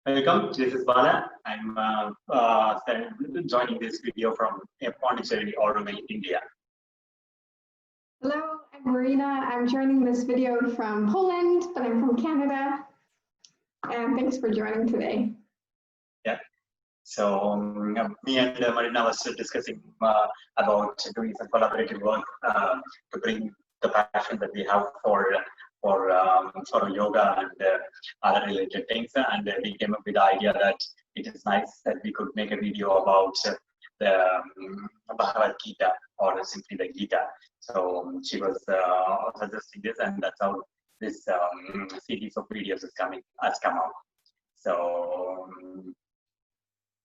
Welcome, this is Bala. I'm joining this video from Pondicherry, Oromel, India. Hello, I'm Marina. I'm joining this video from Poland, but I'm from Canada. And thanks for joining today. Yeah. So me and Marina was discussing about doing some collaborative work to bring the passion that we have for yoga and other related things, and we came up with the idea that it is nice that we could make a video about the Bhagavad Gita, or simply the Gita. So she was suggesting this, and that's how this series of videos has come out. So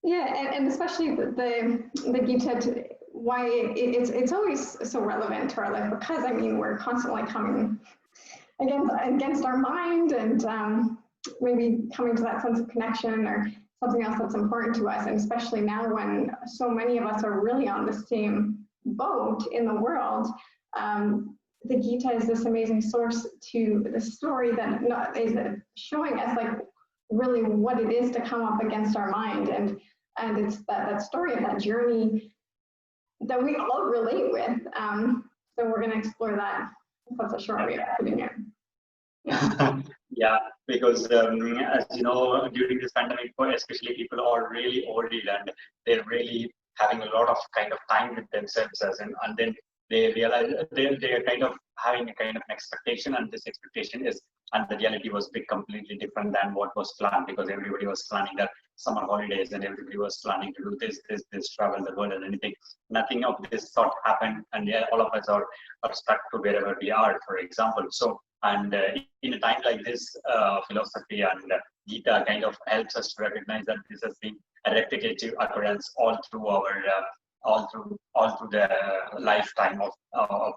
yeah, and especially the Gita, why it's always so relevant to our life, because I mean we're constantly coming against our mind, and maybe coming to that sense of connection or something else that's important to us. And especially now when so many of us are really on the same boat in the world, the Gita is this amazing source to the story that is showing us like really what it is to come up against our mind, and it's that story of that journey that we all relate with. So we're going to explore that. That's a short way of putting it. Yeah, because as you know, during this pandemic, especially people are really worried, and they're really having a lot of kind of time with themselves, and then they realize they're kind of having a kind of an expectation, and this expectation is, and the reality was completely different than what was planned, because everybody was planning that summer holidays, and everybody was planning to do this travel the world and anything. Nothing of this sort happened, and yeah, all of us are stuck to wherever we are, for example. So, and in a time like this, philosophy and Gita kind of helps us to recognize that this has been a repetitive occurrence all through our all through the lifetime of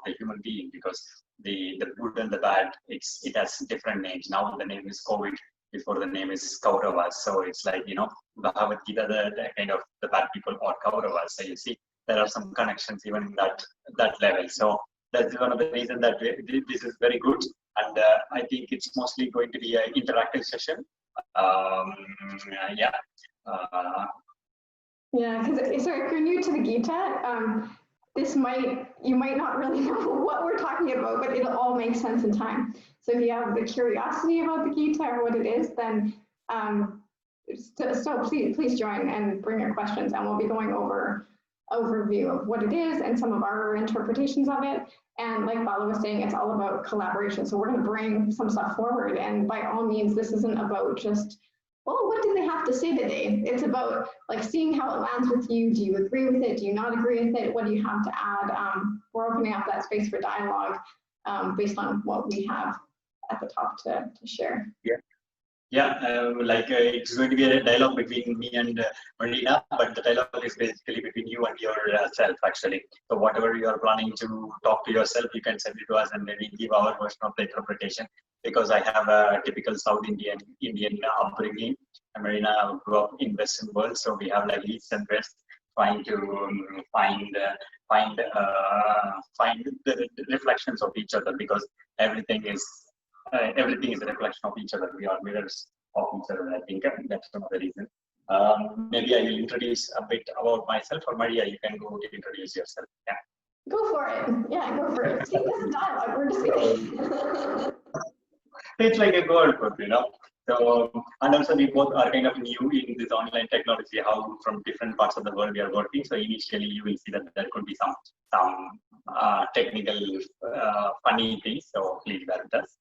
the human being, because the good and the bad, it has different names. Now the name is COVID, before the name is Kauravas. So it's like, you know, Bhagavad Gita, the kind of the bad people are Kauravas. So you see, there are some connections even in that level. So that's one of the reasons that this is very good, and I think it's mostly going to be an interactive session. Yeah. Yeah, because so if you're new to the Gita, you might not really know what we're talking about, but it'll all make sense in time. So if you have the curiosity about the Gita or what it is, then so please join and bring your questions, and we'll be going over overview of what it is and some of our interpretations of it. And like Bala was saying, it's all about collaboration. So we're going to bring some stuff forward, and by all means, this isn't about just, well, what do they have to say today? It's about like seeing how it lands with you. Do you agree with it? Do you not agree with it? What do you have to add? We're opening up that space for dialogue based on what we have at the top to share. Yeah. Yeah, it's going to be a dialogue between me and Marina, but the dialogue is basically between you and yourself, actually. So whatever you are planning to talk to yourself, you can send it to us, and then we give our version of the interpretation. Because I have a typical South Indian upbringing, and Marina grew up in Western world, so we have like east and west, trying to find the reflections of each other, because everything is a reflection of each other. We are mirrors of each other. I think that's one of the reasons. Maybe I will introduce a bit about myself, or Maria, you can go to introduce yourself. Yeah. Go for it. Yeah, go for it. See, this is dialogue. We're just kidding. It's like a gold book, you know. So, and also we both are kind of new in this online technology, how from different parts of the world we are working. So initially you will see that there could be some technical funny things. So please bear with us.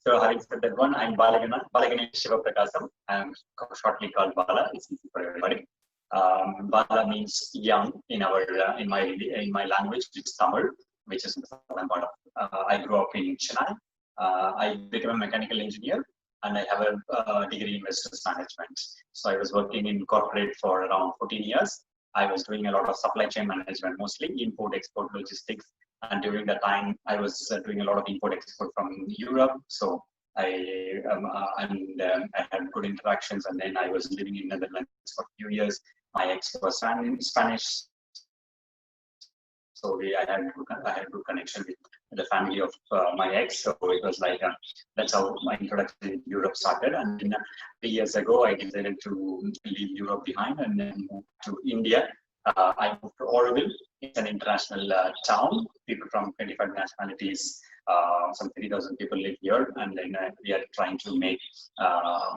So having said that one, I'm Balaganesh and I'm shortly called Bala. It's easy for everybody. Bala means young in my language, which is Tamil, which is the southern part of. I grew up in Chennai. I became a mechanical engineer, and I have a degree in business management. So I was working in corporate for around 14 years. I was doing a lot of supply chain management, mostly import, export, logistics. And during that time, I was doing a lot of import, export from Europe. So I had good interactions, and then I was living in Netherlands for a few years. My ex was Spanish. So I had good connection the family of my ex. So it was like that's how my introduction to Europe started. And then 3 years ago, I decided to leave Europe behind and then move to India. I moved to Oroville. It's an international town. People from 25 nationalities, some 3,000 people live here, and then we are trying to make a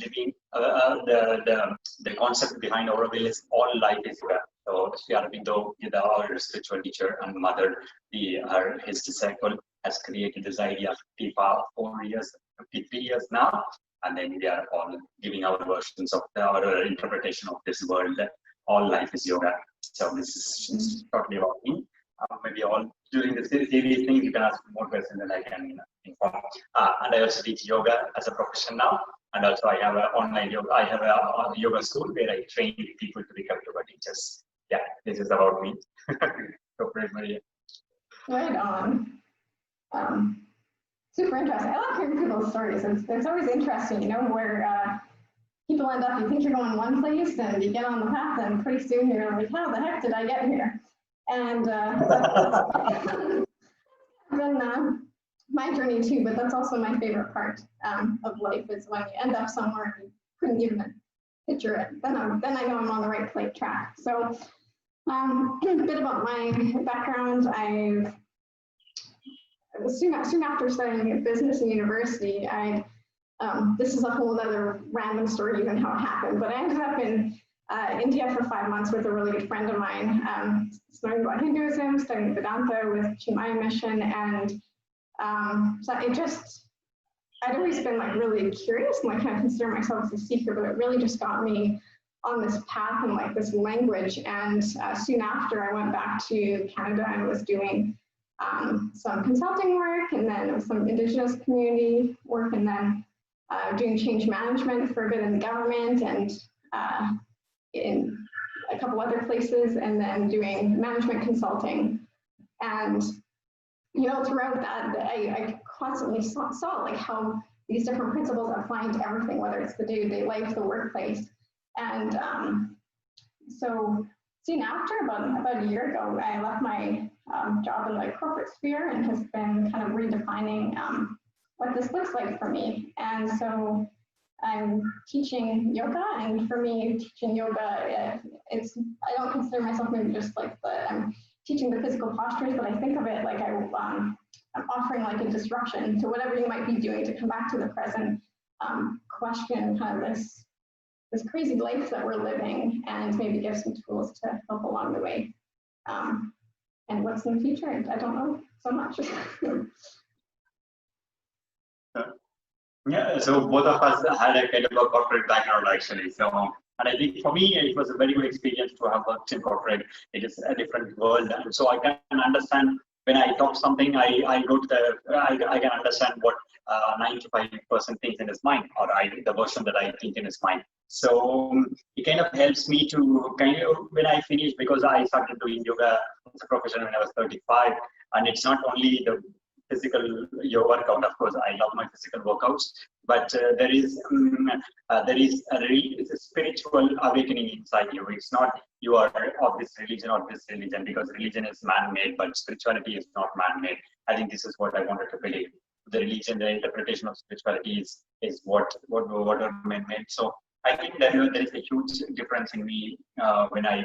living. The concept behind Oroville is all life is yoga. So Sri Aurobindo, our spiritual teacher and mother, his disciple, has created this idea 54 years, 53 years now, and then we are all giving our versions of our interpretation of this world. That all life is yoga. So this is totally about me. Maybe all during the series thing, you can ask more questions and I can inform. And I also teach yoga as a profession now. And also I have an online yoga. I have a yoga school where I train people to become yoga teachers. Yeah, this is about me. So, Maria. Right on. Super interesting. I love hearing people's stories. It's always interesting, you know, where people end up, you think you're going one place and you get on the path and pretty soon you're like, how the heck did I get here? And that's been my journey too, but that's also my favorite part of life is when you end up somewhere and you couldn't even picture it. Then I know I'm on the right track. So a bit about my background. Soon after studying business in university, this is a whole other random story even how it happened, but I ended up in India for 5 months with a really good friend of mine, studying about Hinduism, studying Vedanta with Chinmaya Mission, and so I'd always been like really curious and like kind of consider myself as a seeker, but it really just got me on this path and like this language. And soon after I went back to Canada and was doing some consulting work and then some Indigenous community work and then doing change management for a bit in the government and in a couple other places, and then doing management consulting. And, you know, throughout that, I constantly saw like how these different principles are applying to everything, whether it's the day-to-day life, the workplace. And so soon after, about a year ago, I left my job in the corporate sphere and has been kind of redefining what this looks like for me. And so I'm teaching yoga, and for me, teaching yoga, I don't consider myself maybe just like I'm teaching the physical postures, but I think of it like I'm offering like a disruption to whatever you might be doing to come back to the present, question kind of this crazy life that we're living, and maybe give some tools to help along the way. And what's in the future, I don't know so much. Yeah, so both of us had a kind of a corporate background actually. So, and I think for me, it was a very good experience to have worked in corporate. It is a different world, and so I can understand when I talk something. I go to I can understand what 95% thinks in his mind, or the version that I think in his mind. So it kind of helps me to kind of when I finish, because I started doing yoga as a profession when I was 35, and it's not only the physical your workout. Of course, I love my physical workouts, but there is a spiritual awakening inside you. It's not you are of this religion or this religion, because religion is man-made, but spirituality is not man-made. I think this is what I wanted to believe. The religion, the interpretation of spirituality is what are man-made. So I think that there is a huge difference in me when I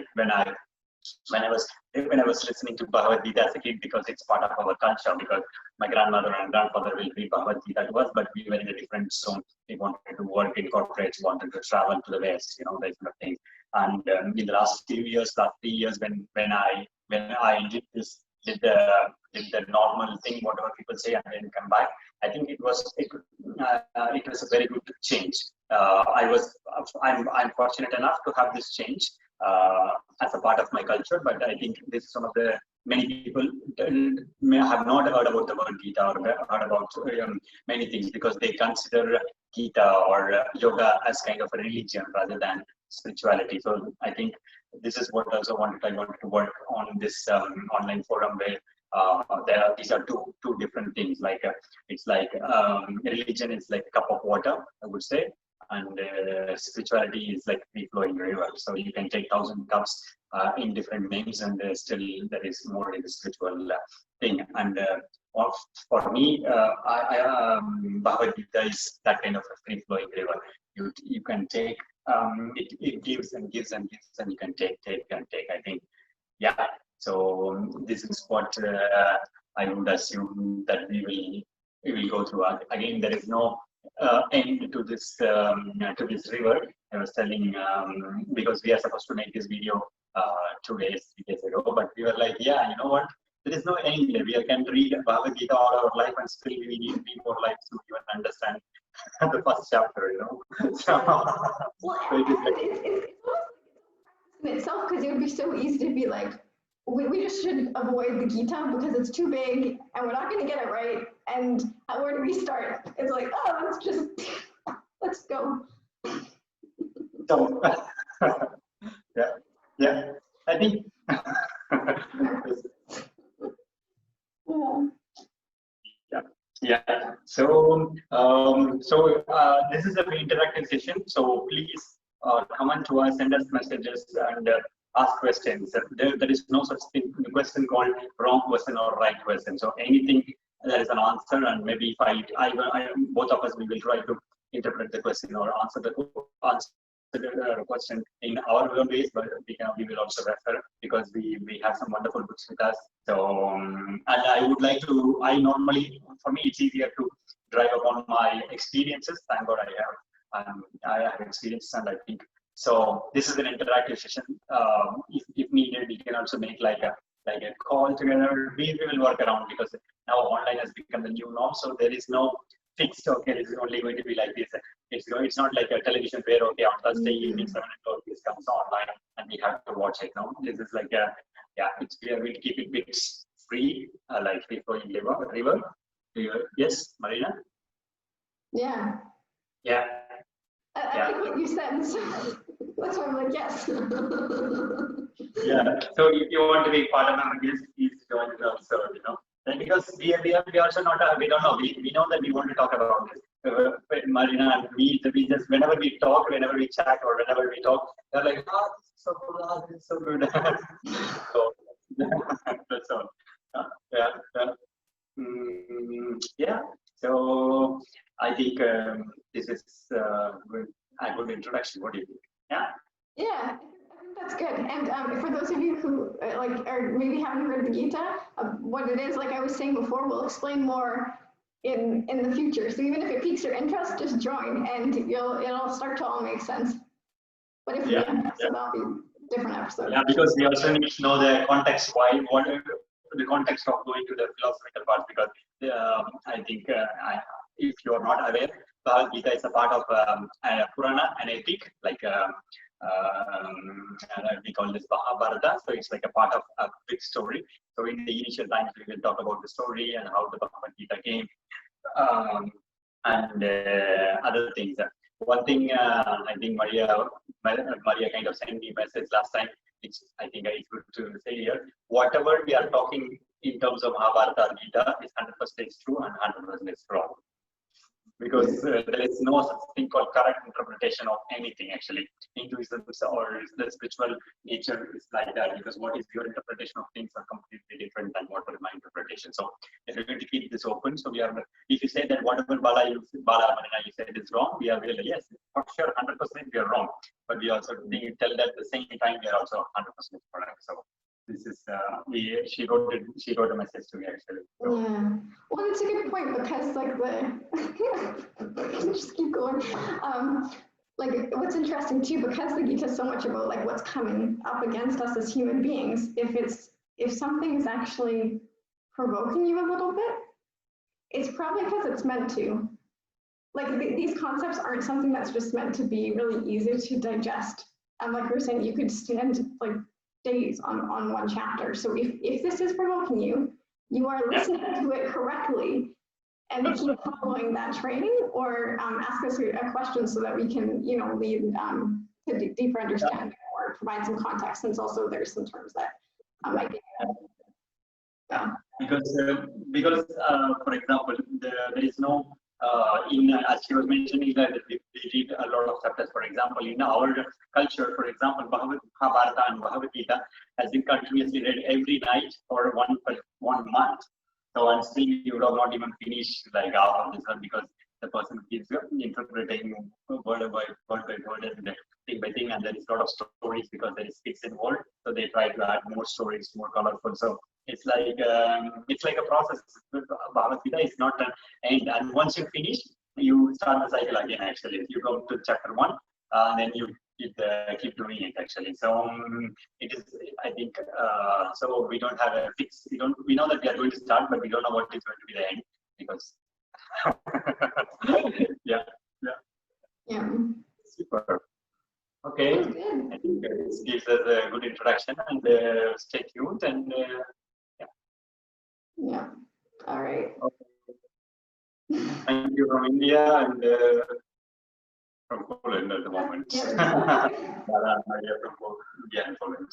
was listening to Bhagavad Gita as a kid, because it's part of our culture, because my grandmother and grandfather will read Bhagavad Gita to us, but we were in a different zone. We wanted to work in corporates, wanted to travel to the West, you know, that kind of thing. And in the last 3 years, when I did the normal thing, whatever people say, and then come back, I think it was a very good change. I'm fortunate enough to have this change as a part of my culture, but I think this is some of the many people may have not heard about the word Gita or heard about many things, because they consider Gita or yoga as kind of a religion rather than spirituality. So I think this is what I wanted to work on this online forum where these are two different things. Like it's like religion is like a cup of water, I would say, and spirituality is like free flowing river. So you can take 1,000 cups, in different names, and still there is more in the spiritual thing. And for me, Bhagavad Gita is that kind of a free flowing river. You can take, it gives and gives and gives, and you can take and take. I think, yeah. So this is what I would assume that we will go through. Again, there is no end to this river. I was telling, because we are supposed to make this video 3 days ago, but we were like, yeah, you know what? There is no end. We can read Bhagavad Gita all our life, and still we need 3 more lives to even understand the first chapter. So, Well, so it is like, it's in itself, because it would be so easy to be like, we just should avoid the Gita because it's too big and we're not going to get it right. And where do we start? It's like, oh, let's go. so, yeah. I think. Yeah. So, this is a very interactive session. So please comment to us, send us messages, and ask questions. There is no such question called wrong question or right question. So anything, there is an answer, and maybe if both of us, we will try to interpret the question or answer the question in our own ways, but we will also refer, because we have some wonderful books with us. So and I would like to, for me it's easier to drive upon my experiences. Thank God I have experiences, and I think so. This is an interactive session. If needed, we can also make like a call together. We will work around, because now online has become the new norm. So there is no fixed, okay, this is only going to be like this. It's not like a television where, okay, on Thursday evening 7 o'clock this comes online and we have to watch it. No, this is like we are going to keep it bit free, like free flowing river. Yes, Marina? Yeah. Yeah. I like what you said, so that's why I'm like, yes. Yeah. So if you want to be part of our guest, please join us also, And because we also not, we don't know, we know that we want to talk about this. Marina and we just, whenever we talk, whenever we chat, or whenever we talk, they're like, oh, this is so good, this is so good. So that's all. Yeah. So I think this is a good introduction. What do you think? Yeah. Yeah, I think that's good. And for those of you who or maybe haven't heard of the Gita, what it is, like I was saying before, we'll explain more in the future. So even if it piques your interest, just join, and it'll start to all make sense. But if so that'll be different episodes. Yeah, because we also need to know the context, the context of going to the philosophical part, because I think if you are not aware, Bhagavad Gita is a part of a Purana, an epic, like we call this Mahabharata. So it's like a part of a big story. So in the initial times, we will talk about the story and how the Bhagavad Gita came, and other things. One thing I think Maria kind of sent me a message last time, which I think it's good to say here. Whatever we are talking in terms of Mahabharata or Gita is 100% true and 100% wrong. Because there is no such thing called correct interpretation of anything, actually. Hinduism or the spiritual nature is like that, because what is your interpretation of things are completely different than what is my interpretation. So if we're going to keep this open, so if you say that whatever Bala Marina you said is wrong, we are really, yes, for sure, 100% we are wrong. But we also tell that at the same time we are also 100% correct. So this is she wrote a message to me, actually. So. Yeah. Well, it's a good point, because like just keep going. Like what's interesting too, because the Gita is so much about like what's coming up against us as human beings. If something is actually provoking you a little bit, it's probably because it's meant to. Like these concepts aren't something that's just meant to be really easy to digest. And like we were saying, you could spend like days on one chapter. So if this is provoking you, you are listening to it correctly, and keep following that training, or ask us a question so that we can, lead to deeper understanding or provide some context, since also there's some terms that might be. Because for example, there is no as she was mentioning that we read a lot of chapters. For example, in our culture, for example, Mahabharata and Bhagavad Gita has been continuously read every night for one month. So, and still you would have not even finished like half of this one, because the person keeps interpreting word by word and thing by thing, and there is a lot of stories because there is sticks involved. So they try to add more stories, more colorful. So it's like a process. Bhagavad Gita is not an end, and once you finish, you start the cycle again. Actually, you go to chapter 1, then you keep doing it. Actually, so it is. I think so. We don't have a fix. We know that we are going to start, but we don't know what is going to be the end, because. yeah. Super. Okay, I think this gives us a good introduction, and stay tuned, and yeah. All right. Okay. Thank you from India and from Poland at the moment. Yeah. From India and Poland.